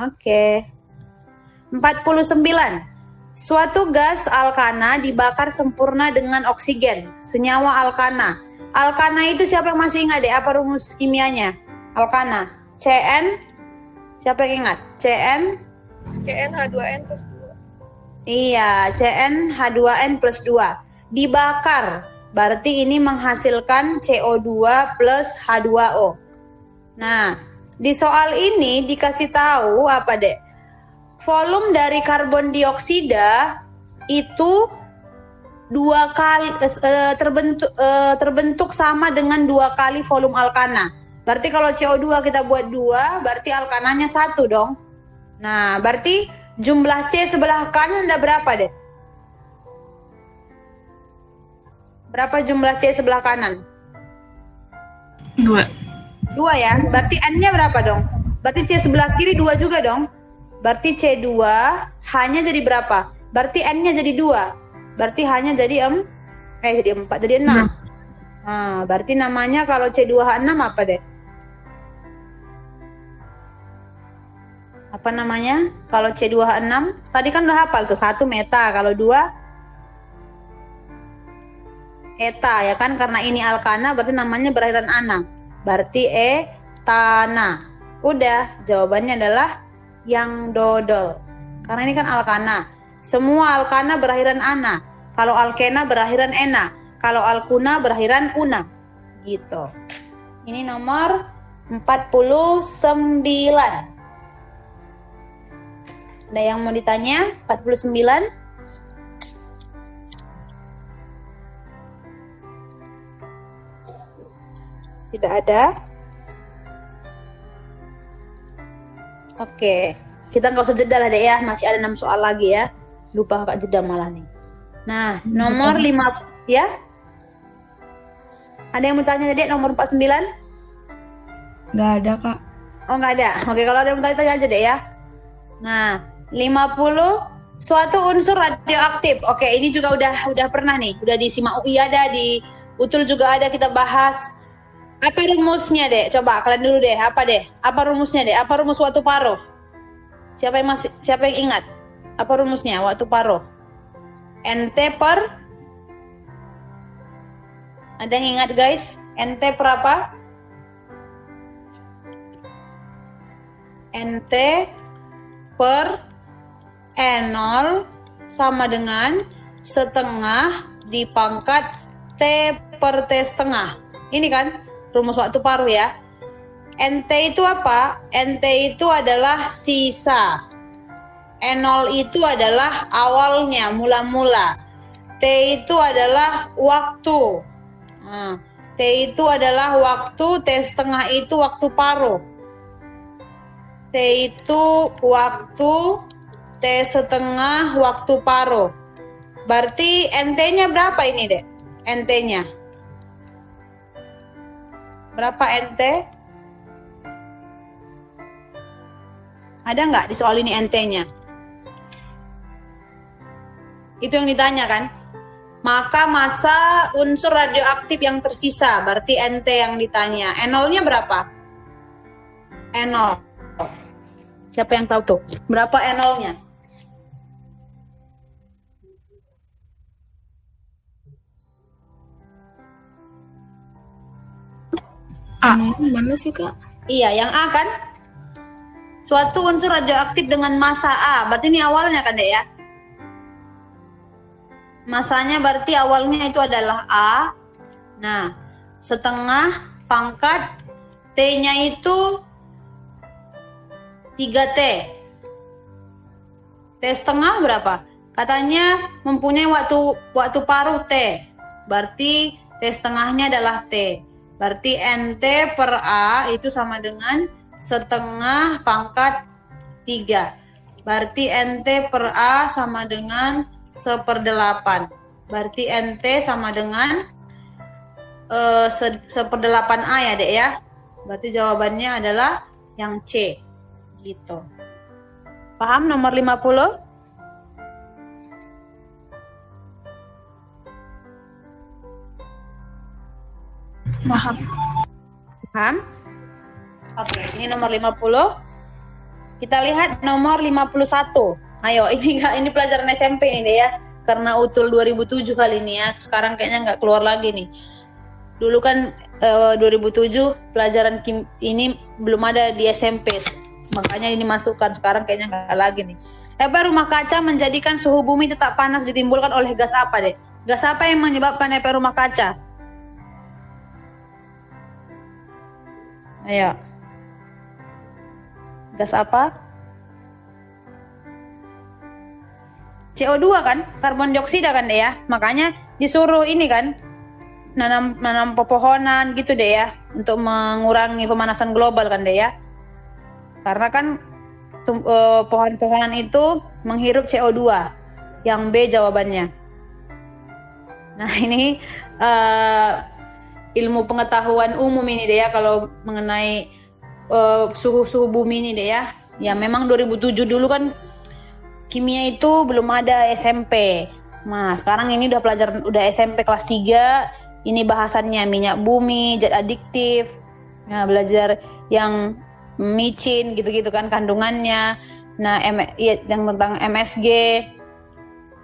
Oke. 49. Suatu gas alkana dibakar sempurna dengan oksigen, senyawa alkana. Alkana itu siapa yang masih ingat deh? Apa rumus kimianya? Alkana. CN. Siapa yang ingat? CN. CnH2n plus 2. Iya, CnH2n plus 2. Dibakar. Berarti ini menghasilkan CO2 plus H2O. Nah, di soal ini dikasih tahu apa deh? Volume dari karbon dioksida itu dua kali terbentuk sama dengan 2 kali volume alkana. Berarti kalau CO2 kita buat 2, berarti alkananya 1 dong. Nah, berarti jumlah C sebelah kanan ada berapa deh? Berapa jumlah C sebelah kanan? 2. 2 ya. Berarti N-nya berapa dong? Berarti C sebelah kiri 2 juga dong. Berarti C2 H-nya jadi berapa? Berarti N-nya jadi 2. Berarti H-nya jadi jadi 4, jadi 6. Nah, berarti namanya kalau C2H6 apa deh? Apa namanya? Kalau C2H6, tadi kan udah hafal tuh, 1 meta, kalau 2 eta ya kan, karena ini alkana berarti namanya berakhiran ana. Berarti etana. Udah, jawabannya adalah yang dodol. Karena ini kan alkana. Semua alkana berakhiran ana. Kalau alkena berakhiran ena. Kalau alkuna berakhiran una. Gitu. Ini nomor 49. Ada yang mau ditanya? 49? Tidak ada. Oke, kita nggak usah jeda lah deh ya, masih ada 6 soal lagi ya. Lupa Kak jeda malah nih. Nah, nomor 5 ya. Ada yang mau tanya tadi nomor 49? Nggak ada, Kak. Oh, nggak ada. Oke, kalau ada yang mau tanya aja deh ya. Nah, 50 suatu unsur radioaktif. Oke, ini juga udah pernah nih, udah disimak UI ada, di UTUL juga ada kita bahas. Apa rumusnya deh? Coba kalian dulu deh. Apa deh? Apa rumusnya deh? Apa rumus waktu paruh? Siapa yang ingat? Apa rumusnya waktu paruh? NT per? Ada yang ingat guys? NT per apa? NT per N0 sama dengan setengah dipangkat T per T setengah. Ini kan rumus waktu paruh ya. NT itu apa? NT itu adalah sisa. N0 itu adalah awalnya, mula-mula. T itu adalah waktu. Nah, T itu adalah waktu, T setengah itu waktu paruh. T itu waktu, T setengah waktu paruh. Berarti NT-nya berapa ini, Dek? NT-nya. Berapa NT? Ada nggak di soal ini NT-nya? Itu yang ditanya kan? Maka massa unsur radioaktif yang tersisa, berarti NT yang ditanya. N0-nya berapa? N0. Siapa yang tahu tuh? Berapa N0-nya? A. Mana sih, Kak? Iya, yang A kan? Suatu unsur radioaktif dengan massa A. Berarti ini awalnya kan, Dek ya? Masanya berarti awalnya itu adalah A. Nah, setengah pangkat T-nya itu 3T. T setengah berapa? Katanya mempunyai waktu paruh T. Berarti T setengahnya adalah T. Berarti NT per A itu sama dengan setengah pangkat 3. Berarti NT per A sama dengan 1/8. Berarti NT sama dengan 1/8 A ya, Dek ya. Berarti jawabannya adalah yang C. Gitu. Paham nomor 50? Paham? Oke, ini nomor 50. Kita lihat nomor 51. Ayo, ini pelajaran SMP ini deh ya. Karena utul 2007 kali ini ya. Sekarang kayaknya nggak keluar lagi nih. Dulu kan 2007 pelajaran ini belum ada di SMP. Makanya ini masukkan. Sekarang kayaknya nggak lagi nih. Efek rumah kaca menjadikan suhu bumi tetap panas ditimbulkan oleh gas apa deh? Gas apa yang menyebabkan efek rumah kaca? Ayo. Gas apa? CO2 kan? Karbon dioksida kan deh ya? Makanya disuruh ini kan? Nanam pepohonan gitu deh ya. Untuk mengurangi pemanasan global kan deh ya? Karena kan pohon-pohonan itu menghirup CO2. Yang B jawabannya. Nah ini ilmu pengetahuan umum ini deh ya kalau mengenai suhu bumi ini deh ya. Ya memang 2007 dulu kan kimia itu belum ada SMP. Nah sekarang ini udah SMP kelas 3. Ini bahasannya minyak bumi, zat adiktif. Nah belajar yang micin gitu-gitu kan kandungannya. Nah yang tentang MSG,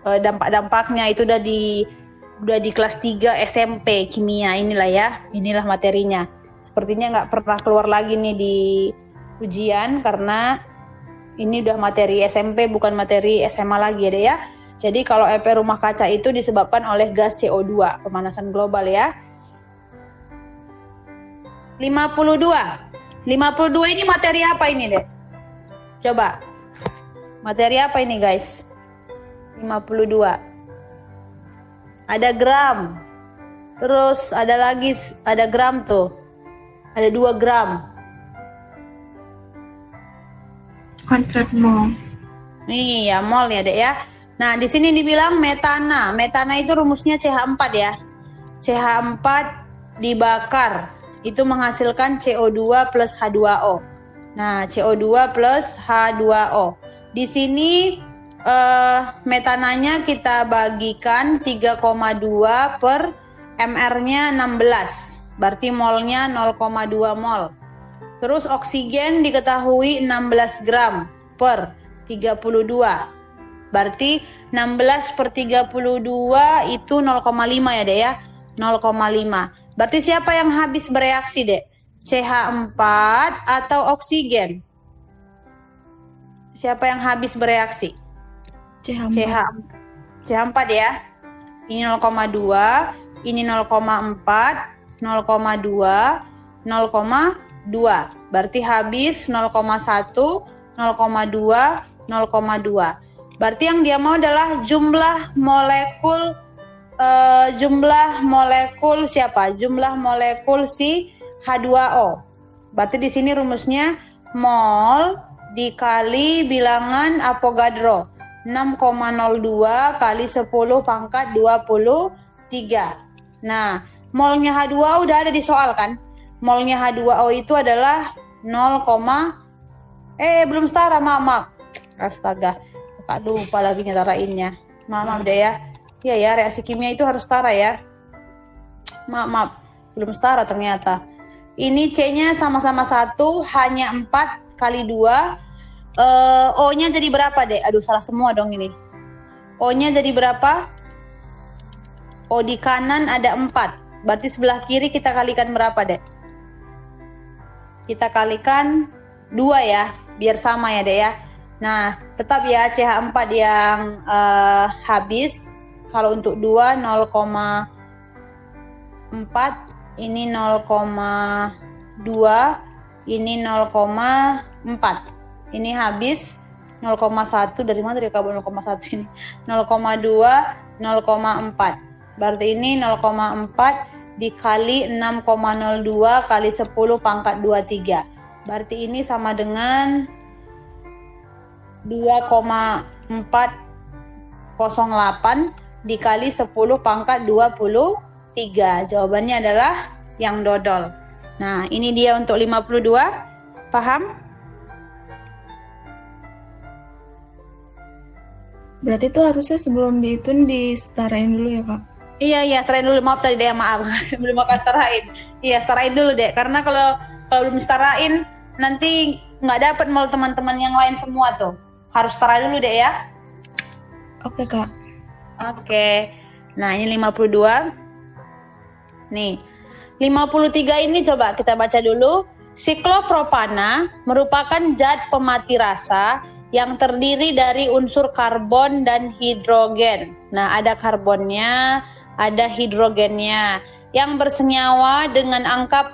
dampak-dampaknya itu udah di kelas 3 SMP kimia inilah materinya. Sepertinya nggak pernah keluar lagi nih di ujian karena ini udah materi SMP bukan materi SMA lagi ya deh ya. Jadi kalau efek rumah kaca itu disebabkan oleh gas CO2 pemanasan global ya. 52 ini materi apa ini deh? Coba materi apa ini guys? 52 ada gram, terus ada gram tuh, ada 2 gram. Konsep mol. Nih ya mol ya dek ya. Nah di sini dibilang metana itu rumusnya CH4 ya. CH4 dibakar itu menghasilkan CO2 plus H2O. Nah CO2 plus H2O. Di sini metananya kita bagikan 3,2 per MR-nya 16. Berarti molnya 0,2 mol. Terus oksigen diketahui 16 gram per 32. Berarti 16 per 32 itu 0,5 ya dek ya. 0,5. Berarti siapa yang habis bereaksi dek? CH4 atau oksigen? Siapa yang habis bereaksi? CH4 ya. Ini 0,2, ini 0,4, 0,2, 0,2. Berarti habis 0,1, 0,2, 0,2. Berarti yang dia mau adalah jumlah molekul siapa? Jumlah molekul si H2O. Berarti di sini rumusnya mol dikali bilangan Avogadro. 6,02 kali 10 pangkat 23. Nah, molnya H2O udah ada di soal kan? Molnya H2O itu adalah 0, belum setara, maaf. Astaga, Kak lupa lagi nyetarainnya. Maaf deh ya. Iya ya, reaksi kimia itu harus setara ya. Maaf, belum setara ternyata. Ini C-nya sama-sama 1, hanya 4 kali 2. O-nya jadi berapa deh? Aduh salah semua dong ini. O-nya jadi berapa? O di kanan ada 4. Berarti sebelah kiri kita kalikan berapa deh? Kita kalikan 2 ya, biar sama ya deh ya. Nah tetap ya CH4 yang habis. Kalau untuk 2 0,4, ini 0,2, ini 0,4. Ini habis 0,1, dari mana dari kabel 0,1 ini? 0,2, 0,4. Berarti ini 0,4 dikali 6,02 kali 10 pangkat 23. Berarti ini sama dengan 2,408 dikali 10 pangkat 23. Jawabannya adalah yang dodol. Nah, ini dia untuk 52. Paham? Berarti itu harusnya sebelum dihitung disetarain dulu ya kak? Iya, setarain dulu. Maaf tadi deh, maaf. Belum mau setarain. Iya, setarain dulu deh. Karena kalau belum setarain, nanti nggak dapet mol teman-teman yang lain semua tuh. Harus tara dulu deh ya. Oke, Kak. Oke. Nah, ini 52. Nih. 53 ini coba kita baca dulu. Siklopropana merupakan zat pemati rasa yang terdiri dari unsur karbon dan hidrogen. Nah, ada karbonnya, ada hidrogennya yang bersenyawa dengan angka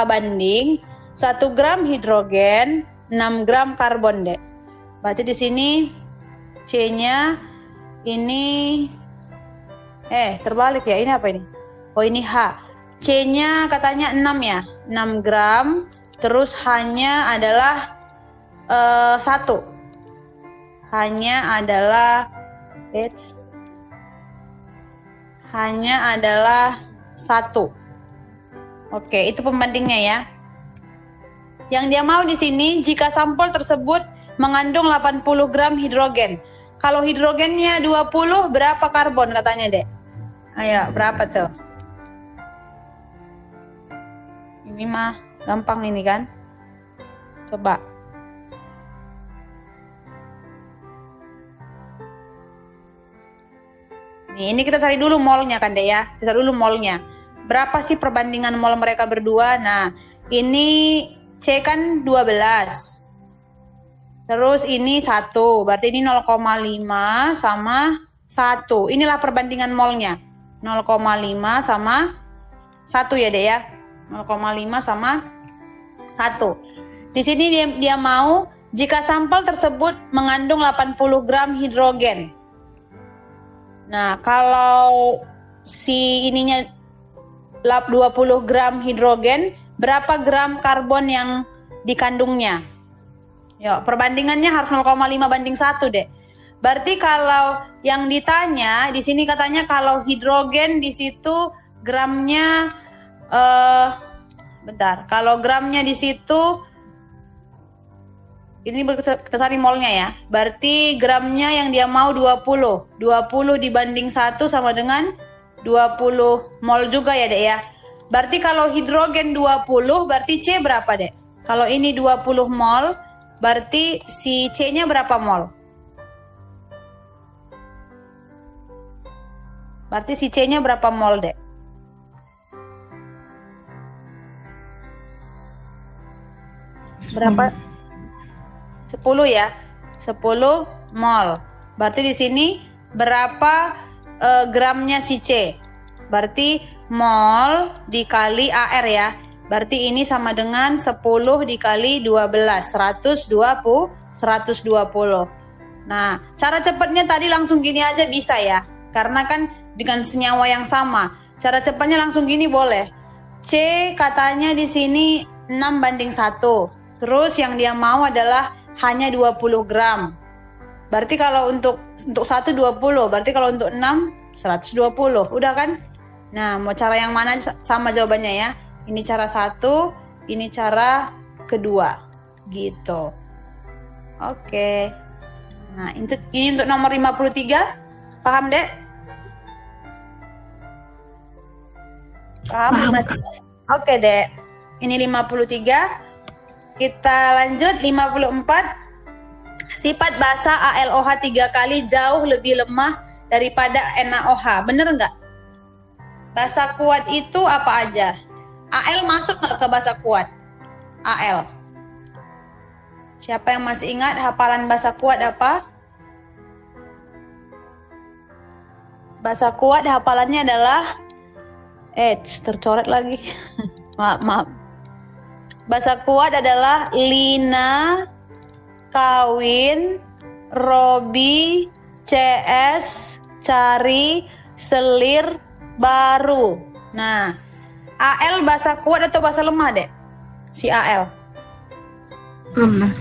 banding 1 gram hidrogen, 6 gram karbon deh. Berarti di sini C-nya ini terbalik ya. Ini apa ini? Oh, ini H. C-nya katanya 6 ya. 6 gram. Terus H-nya adalah 1. H-nya adalah hanya adalah 1. Oke, itu pembandingnya ya. Yang dia mau di sini jika sampel tersebut mengandung 80 gram hidrogen. Kalau hidrogennya 20, berapa karbon katanya, Dek? Ayo, berapa tuh? Ini mah gampang ini kan? Coba. Nih, ini kita cari dulu molnya kan, Dek ya? Kita cari dulu molnya. Berapa sih perbandingan mol mereka berdua? Nah, ini C kan 12. Terus ini 1, berarti ini 0,5 sama 1. Inilah perbandingan molnya. 0,5 sama 1 ya, Dek ya. 0,5 sama 1. Di sini dia mau jika sampel tersebut mengandung 80 gram hidrogen. Nah, kalau si ininya 20 gram hidrogen, berapa gram karbon yang dikandungnya? Yuk, perbandingannya harus 0,5 banding 1 deh. Berarti kalau yang ditanya di sini katanya kalau hidrogen di situ gramnya bentar. Kalau gramnya di situ ini kita cari molnya ya. Berarti gramnya yang dia mau 20. 20 dibanding 1 sama dengan 20 mol juga ya, Dek ya. Berarti kalau hidrogen 20 berarti C berapa, Dek? Kalau ini 20 mol berarti si C-nya berapa mol? Berarti si C-nya berapa mol, Dek? Berapa? 10 ya. 10 mol. Berarti di sini berapa gramnya si C? Berarti mol dikali AR ya. Berarti ini sama dengan 10 dikali 12, 120. Nah, cara cepatnya tadi langsung gini aja bisa ya. Karena kan dengan senyawa yang sama. Cara cepatnya langsung gini boleh. C katanya di sini 6 banding 1. Terus yang dia mau adalah hanya 20 gram. Berarti kalau untuk 1 20, berarti kalau untuk 6 120. Udah kan? Nah, mau cara yang mana sama jawabannya ya. Ini cara 1, ini cara kedua. Gitu. Oke. Nah, ini untuk nomor 53. Paham, Dek? Paham. Oke, Dek. Ini 53. Kita lanjut 54. Sifat basa ALOH 3 kali jauh lebih lemah daripada NaOH. Bener nggak? Basa kuat itu apa aja? Al masuk nggak ke basa kuat? Al. Siapa yang masih ingat hafalan basa kuat apa? Basa kuat hafalannya adalah tercoret lagi. maaf. Basa kuat adalah Lina, kawin, Robi, CS, cari, selir, baru. Nah, AL bahasa kuat atau bahasa lemah, Dek? Si AL. Lemah.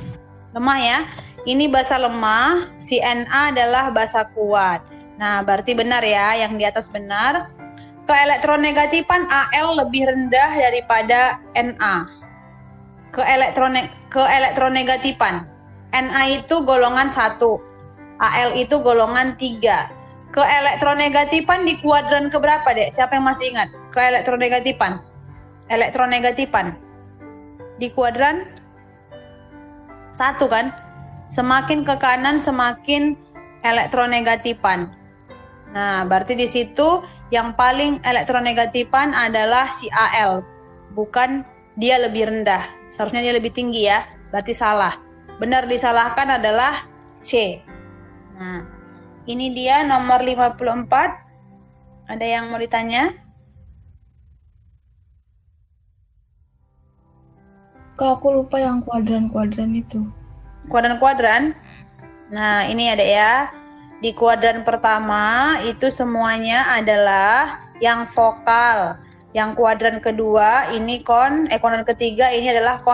Lemah ya. Ini bahasa lemah, si Na adalah bahasa kuat. Nah, berarti benar ya, yang di atas benar. Keelektronegatifan AL lebih rendah daripada Na. Keelektronegatifan. Na itu golongan 1. AL itu golongan 3. Keelektronegatifan di kuadran keberapa, Dek? Siapa yang masih ingat? Keelektronegatifan. Elektronegatifan. di kuadran 1 kan? Semakin ke kanan semakin elektronegatifan. Nah, berarti di situ yang paling elektronegatifan adalah si Al. Bukan dia lebih rendah. Seharusnya dia lebih tinggi ya. Berarti salah. Benar disalahkan adalah C. Nah, ini dia nomor 54. Ada yang mau ditanya? Kak, aku lupa yang kuadran-kuadran itu. Kuadran-kuadran. Nah, ini ada ya. Di kuadran pertama itu semuanya adalah yang vokal. Yang kuadran kedua ini kuadran ketiga ini adalah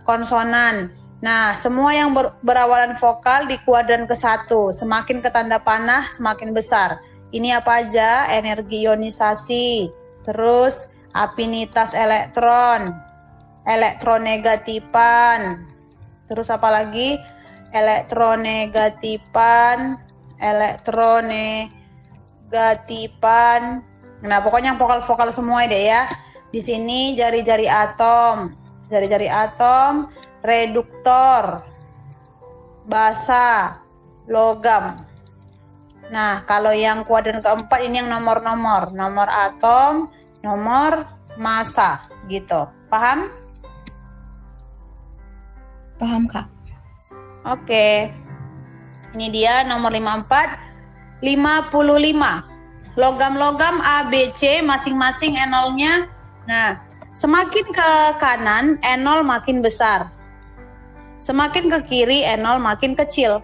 konsonan. Nah, semua yang berawalan vokal di kuadran ke-1. Semakin ke tanda panah semakin besar. Ini apa aja? Energi ionisasi, terus afinitas elektron, elektronegatifan, terus apa lagi? Elektronegatifan. Nah, pokoknya yang vokal-vokal semua deh ya. Di sini jari-jari atom, reduktor, basa, logam. Nah, kalau yang kuadran keempat ini yang nomor-nomor, nomor atom, nomor massa, gitu. Paham? Paham, Kak? Oke. Ini dia nomor 54. 55. Logam-logam A, B, C masing-masing enolnya. Nah, semakin ke kanan enol makin besar. Semakin ke kiri enol makin kecil.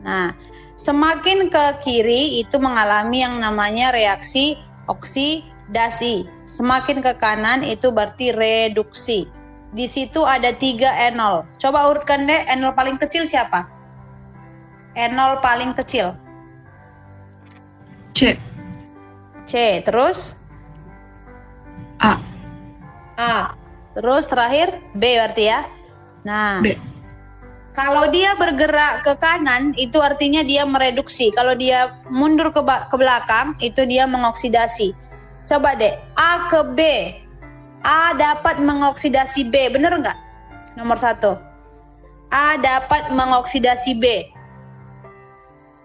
Nah, semakin ke kiri itu mengalami yang namanya reaksi oksidasi. Semakin ke kanan itu berarti reduksi. Di situ ada 3 enol. Coba urutkan deh, enol paling kecil siapa? Enol paling kecil. C. Terus? A. Terus terakhir B berarti ya. Nah, B. kalau dia bergerak ke kanan itu artinya dia mereduksi. Kalau dia mundur ke belakang itu dia mengoksidasi. Coba deh, A ke B. A dapat mengoksidasi B, bener nggak? Nomor 1. A dapat mengoksidasi B.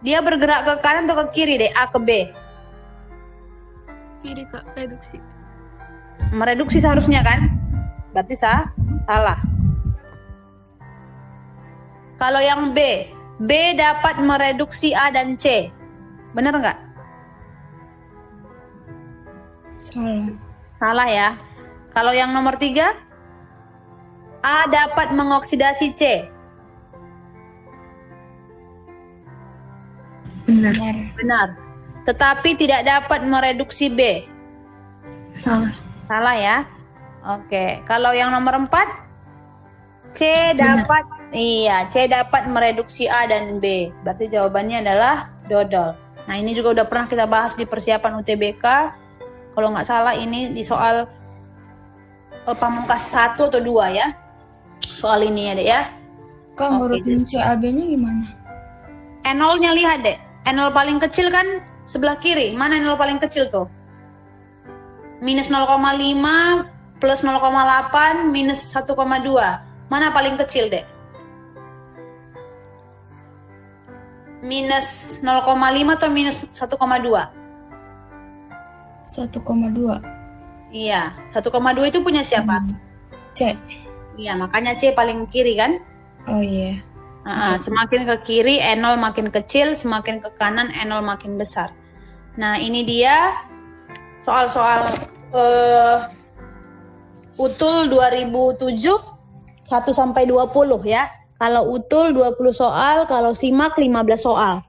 Dia bergerak ke kanan atau ke kiri deh, A ke B? Kiri, Kak, reduksi. Mereduksi seharusnya kan? Berarti salah. Kalau yang B dapat mereduksi A dan C. Bener nggak? Salah ya. Kalau yang nomor 3, A dapat mengoksidasi C. Benar. Tetapi tidak dapat mereduksi B. Salah ya. Oke. Kalau yang nomor 4, C dapat mereduksi A dan B. Berarti jawabannya adalah dodol. Nah, ini juga udah pernah kita bahas di persiapan UTBK. Kalau nggak salah ini di soal pamungkas 1 atau 2 ya. Soal ini ya, Dek ya. Kak, ngurutin CAB-nya gimana? Enolnya lihat, Dek. Enol paling kecil kan sebelah kiri. Mana enol paling kecil tuh? Minus 0,5 plus 0,8 minus 1,2. Mana paling kecil, Dek? Minus 0,5 atau minus 1,2? 1,2. Iya, 1,2 itu punya siapa? C. Iya, makanya C paling kiri kan? Oh iya. Semakin ke kiri enol makin kecil, semakin ke kanan enol makin besar. Nah, ini dia soal-soal UTUL 2007 1 sampai 20 ya. Kalau UTUL 20 soal, kalau SIMAK 15 soal.